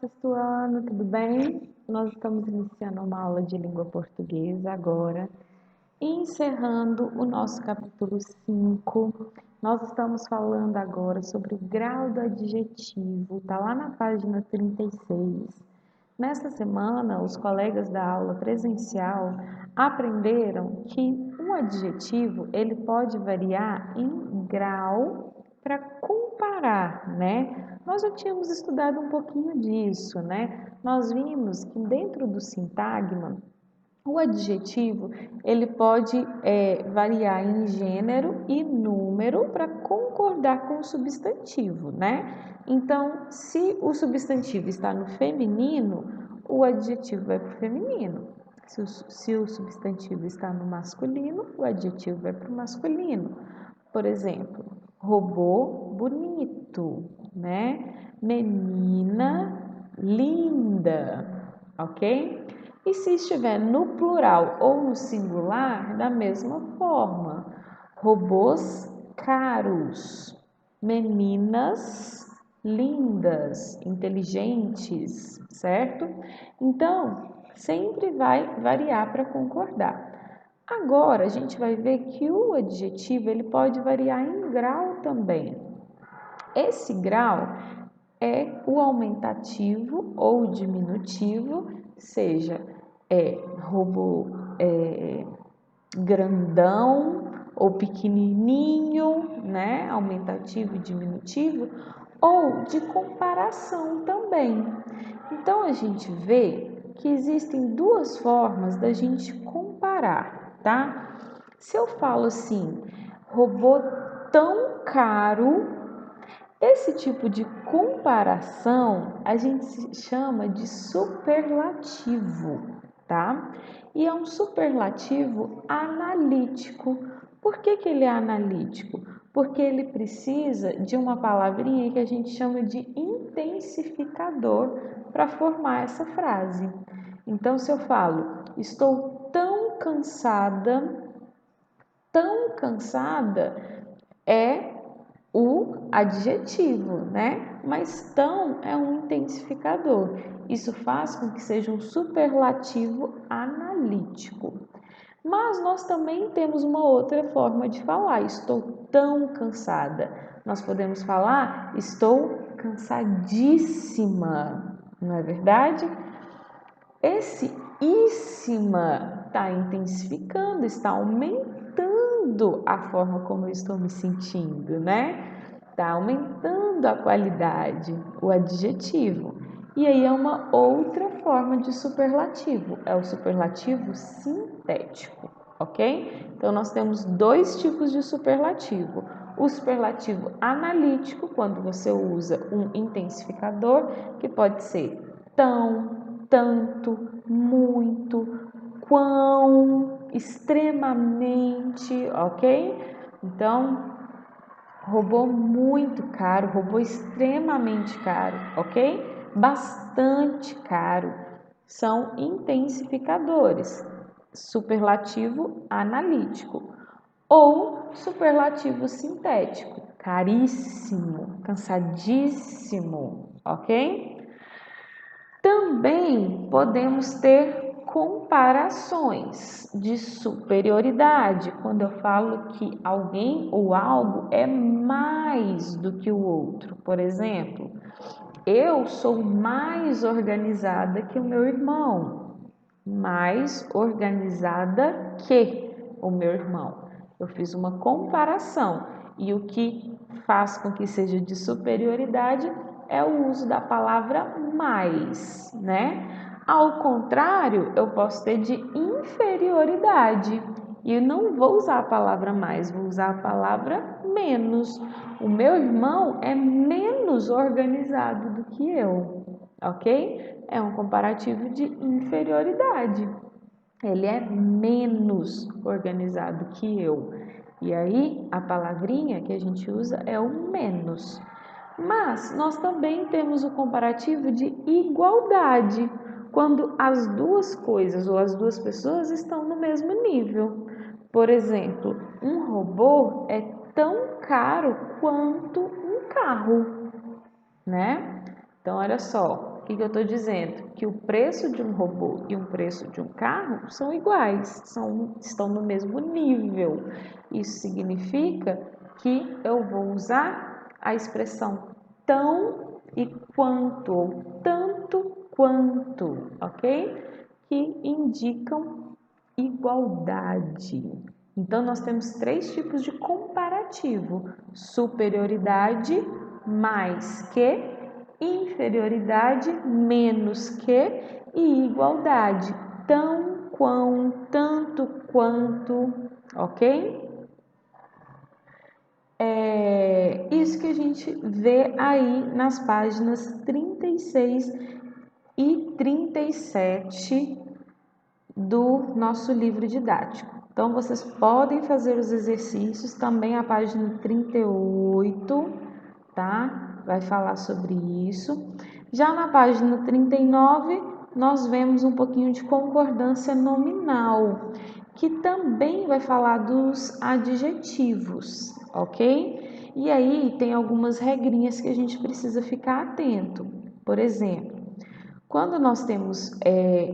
sexto ano, tudo bem? Nós estamos iniciando uma aula de língua portuguesa agora, encerrando o nosso capítulo 5. Nós estamos falando agora sobre o grau do adjetivo, tá lá na página 36. Nesta semana, os colegas da aula presencial aprenderam que um adjetivo ele pode variar em grau para comparar, né? Nós já tínhamos estudado um pouquinho disso, né? Nós vimos que dentro do sintagma, o adjetivo ele pode variar em gênero e número para concordar com o substantivo, né? Então, se o substantivo está no feminino, o adjetivo vai para o feminino. Se o substantivo está no masculino, o adjetivo vai para o masculino. Por exemplo, robô bonito, né? Menina linda, ok? E se estiver no plural ou no singular, da mesma forma, robôs caros, meninas lindas, inteligentes, certo? Então, sempre vai variar para concordar. Agora, a gente vai ver que o adjetivo ele pode variar em grau também. Esse grau é o aumentativo ou diminutivo, seja robô grandão ou pequenininho, né? Aumentativo e diminutivo, ou de comparação também. Então a gente vê que existem duas formas da gente comparar, tá? Se eu falo assim, robô tão caro, esse tipo de comparação a gente chama de superlativo, tá? E é um superlativo analítico. Por que ele é analítico? Porque ele precisa de uma palavrinha que a gente chama de intensificador para formar essa frase. Então, se eu falo, estou tão cansada é o adjetivo, né? Mas tão é um intensificador. Isso faz com que seja um superlativo analítico. Mas nós também temos uma outra forma de falar. Estou tão cansada. Nós podemos falar estou cansadíssima, não é verdade? Esse íssima está intensificando, está aumentando a forma como eu estou me sentindo, né? Está aumentando a qualidade, o adjetivo. E aí é uma outra forma de superlativo, é o superlativo sintético, ok? Então nós temos dois tipos de superlativo. O superlativo analítico, quando você usa um intensificador, que pode ser tão, tanto, muito, quão, extremamente, ok? Então, robô muito caro, robô extremamente caro, ok? Bastante caro. São intensificadores. Superlativo analítico ou superlativo sintético. Caríssimo, cansadíssimo, ok? Também podemos ter comparações de superioridade, quando eu falo que alguém ou algo é mais do que o outro. Por exemplo, eu sou mais organizada que o meu irmão, mais organizada que o meu irmão. Eu fiz uma comparação e o que faz com que seja de superioridade é o uso da palavra mais, né? Ao contrário, eu posso ter de inferioridade e não vou usar a palavra mais, vou usar a palavra menos. O meu irmão é menos organizado do que eu, ok? É um comparativo de inferioridade. Ele é menos organizado que eu. E aí, a palavrinha que a gente usa é o menos. Mas nós também temos o comparativo de igualdade, quando as duas coisas ou as duas pessoas estão no mesmo nível. Por exemplo, um robô é tão caro quanto um carro, né? Então, olha só, o que eu estou dizendo? Que o preço de um robô e o preço de um carro são iguais, estão no mesmo nível. Isso significa que eu vou usar a expressão tão e quanto, ou tanto quanto, ok? Que indicam igualdade. Então, nós temos três tipos de comparativo: superioridade, mais que, inferioridade, menos que, e igualdade, tão, quão, tanto quanto, ok? É isso que a gente vê aí nas páginas 36 e 37 do nosso livro didático. Então, vocês podem fazer os exercícios, também a página 38, tá? Vai falar sobre isso. Já na página 39, nós vemos um pouquinho de concordância nominal, que também vai falar dos adjetivos, ok? E aí tem algumas regrinhas que a gente precisa ficar atento. Por exemplo, quando nós temos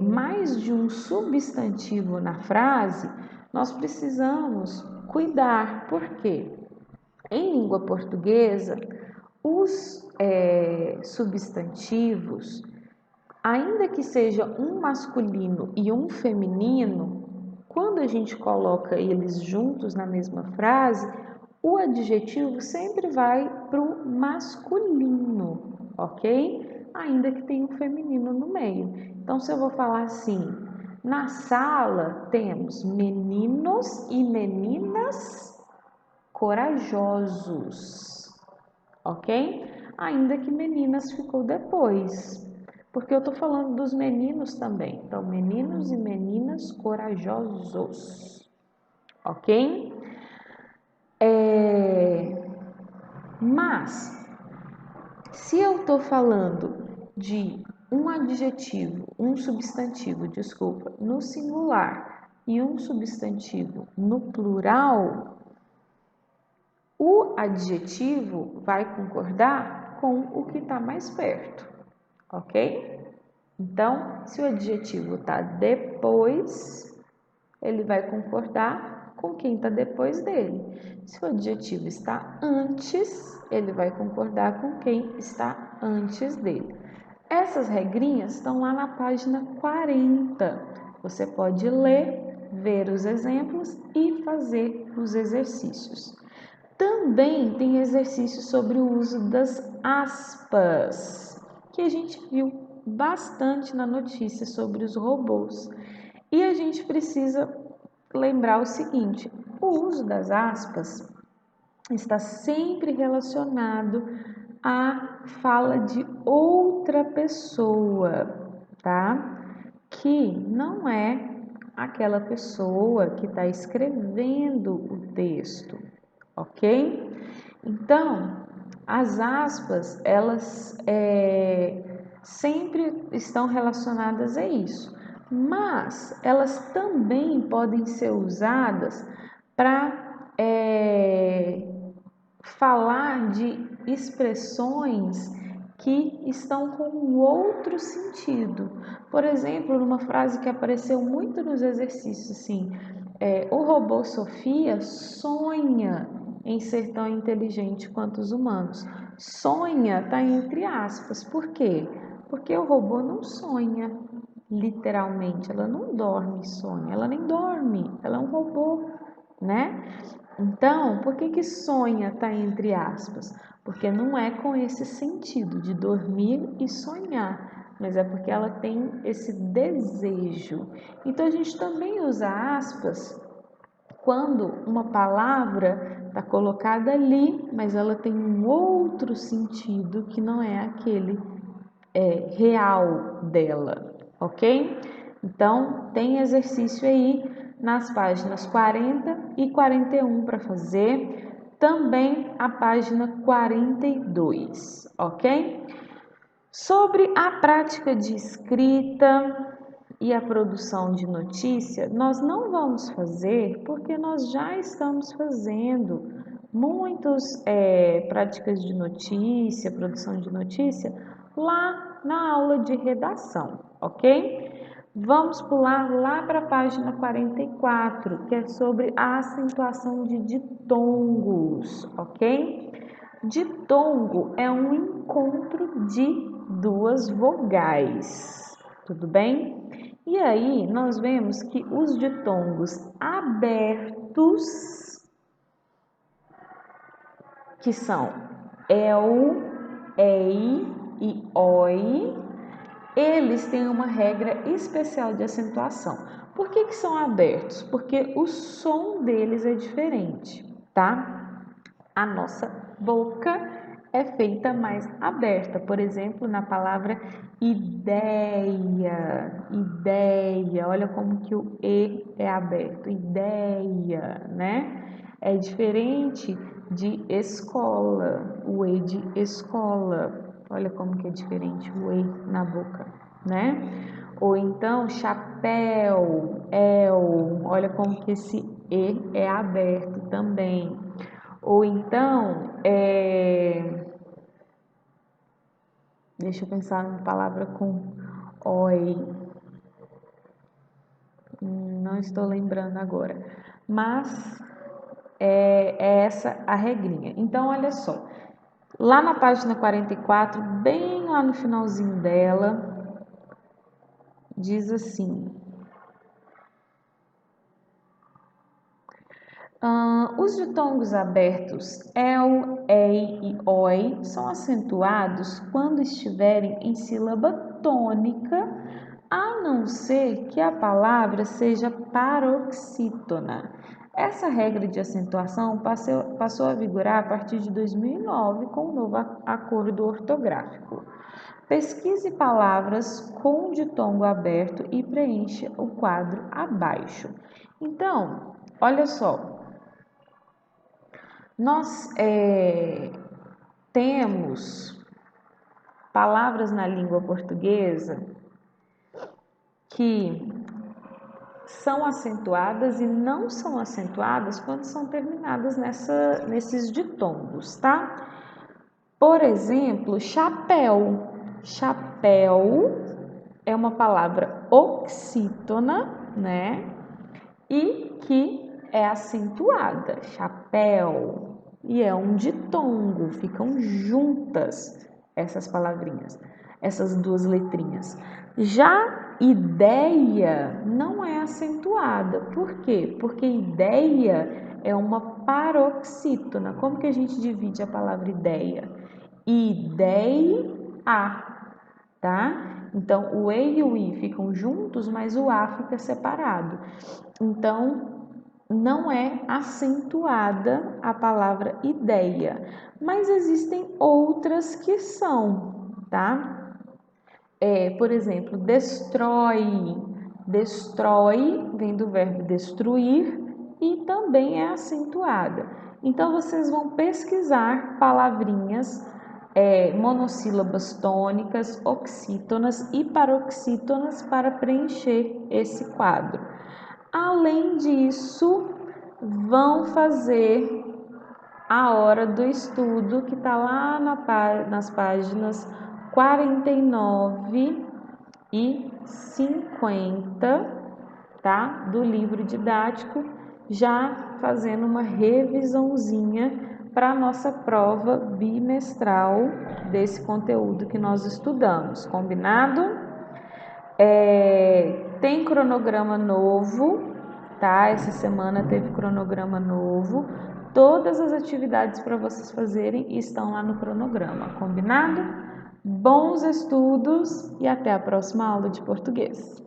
mais de um substantivo na frase, nós precisamos cuidar, porque em língua portuguesa, os substantivos, ainda que seja um masculino e um feminino, quando a gente coloca eles juntos na mesma frase, o adjetivo sempre vai para o masculino, ok? Ainda que tenha um feminino no meio. Então, se eu vou falar assim, na sala temos meninos e meninas corajosos, ok? Ainda que meninas ficou depois, porque eu tô falando dos meninos também. Então, meninos e meninas corajosos, ok? Mas, se eu tô falando de um adjetivo, um substantivo, desculpa, no singular e um substantivo no plural, o adjetivo vai concordar com o que está mais perto, ok? Então, se o adjetivo está depois, ele vai concordar com quem está depois dele. Se o adjetivo está antes, ele vai concordar com quem está antes dele. Essas regrinhas estão lá na página 40. Você pode ler, ver os exemplos e fazer os exercícios. Também tem exercício sobre o uso das aspas, que a gente viu bastante na notícia sobre os robôs. E a gente precisa lembrar o seguinte: o uso das aspas está sempre relacionado à fala de outra pessoa, tá? Que não é aquela pessoa que está escrevendo o texto, ok? Então, as aspas, elas sempre estão relacionadas a isso, mas elas também podem ser usadas para falar de expressões que estão com um outro sentido. Por exemplo, numa frase que apareceu muito nos exercícios, assim, o robô Sofia sonha em ser tão inteligente quanto os humanos. Sonha está entre aspas. Por quê? Porque o robô não sonha, literalmente. Ela não dorme e sonha. Ela nem dorme. Ela é um robô, né? Então, por que sonha está entre aspas? Porque não é com esse sentido de dormir e sonhar, mas é porque ela tem esse desejo. Então, a gente também usa aspas quando uma palavra está colocada ali, mas ela tem um outro sentido que não é aquele real dela, ok? Então, tem exercício aí nas páginas 40 e 41 para fazer, também a página 42, ok? Sobre a prática de escrita e a produção de notícia, nós não vamos fazer porque nós já estamos fazendo muitas práticas de notícia, produção de notícia, lá na aula de redação, ok? Vamos pular lá para a página 44, que é sobre a acentuação de ditongos, ok? Ditongo é um encontro de duas vogais, tudo bem? E aí nós vemos que os ditongos abertos, que são el, ei e oi, eles têm uma regra especial de acentuação. Por que são abertos? Porque o som deles é diferente, tá? A nossa boca é feita mais aberta. Por exemplo, na palavra ideia, ideia, olha como que o E é aberto, ideia, né? É diferente de escola, o E de escola. Olha como que é diferente o E na boca, né? Ou então chapéu, olha como que esse E é aberto também. Ou então, deixa eu pensar numa palavra com oi, não estou lembrando agora, mas é essa a regrinha. Então, olha só, lá na página 44, bem lá no finalzinho dela, diz assim: os ditongos abertos el, ei e oi são acentuados quando estiverem em sílaba tônica, a não ser que a palavra seja paroxítona. Essa regra de acentuação passou a vigorar a partir de 2009 com o novo acordo ortográfico. Pesquise palavras com ditongo aberto e preencha o quadro abaixo. Então, olha só, nós temos palavras na língua portuguesa que são acentuadas e não são acentuadas quando são terminadas nesses ditongos, tá? Por exemplo, chapéu. Chapéu é uma palavra oxítona, né? E que é acentuada. Chapéu. E é um ditongo, ficam juntas essas palavrinhas, essas duas letrinhas. Já ideia não é acentuada. Por quê? Porque ideia é uma paroxítona. Como que a gente divide a palavra ideia? Ideia, tá? Então, o E e o I ficam juntos, mas o A fica separado. Então, não é acentuada a palavra ideia, mas existem outras que são, tá? Por exemplo, destrói. Destrói vem do verbo destruir e também é acentuada. Então, vocês vão pesquisar palavrinhas monossílabas tônicas, oxítonas e paroxítonas para preencher esse quadro. Além disso, vão fazer a hora do estudo, que está lá nas páginas 49 e 50, tá? Do livro didático, já fazendo uma revisãozinha para a nossa prova bimestral desse conteúdo que nós estudamos, combinado? Tem cronograma novo, tá? Essa semana teve cronograma novo. Todas as atividades para vocês fazerem estão lá no cronograma, combinado? Bons estudos e até a próxima aula de português.